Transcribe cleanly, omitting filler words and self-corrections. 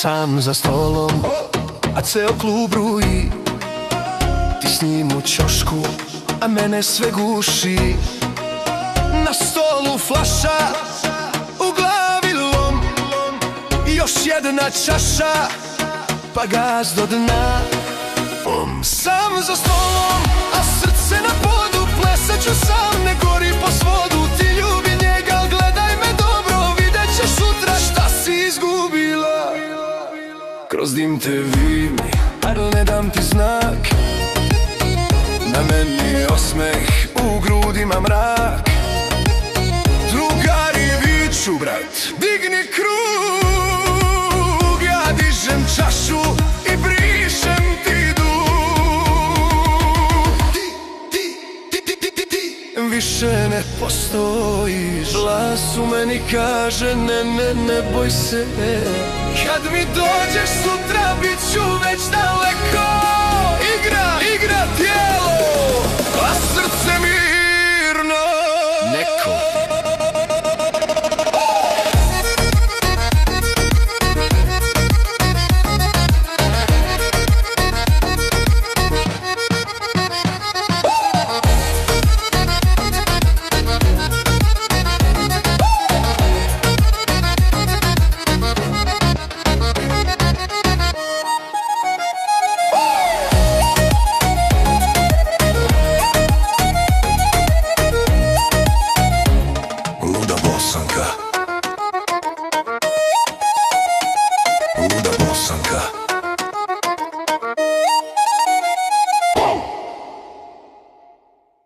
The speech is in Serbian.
Sam za stolom, a ceo klub bruji. Ti s njim u ćošku, a mene sve guši. Na stolu flaša, u glavi lom, i još jedna čaša, pa gaz do dna. Sam za stolom, a srce na podu, plesat ću sam, ne gori po svodu. Ti ljubi njega, al gledaj me dobro, vidjet ćeš sutra šta si izgubila. Kroz dim te vidim, al ne dam ti znak. Na meni osmeh, u grudima mrak. Drugari viču, brat, digni krug. Ja dižem čašu i brišem ti dug. Više ne postojiš. Glas u meni kaže ne, ne, ne boj se. Kad mi dođeš sutra, bit ću već daleko.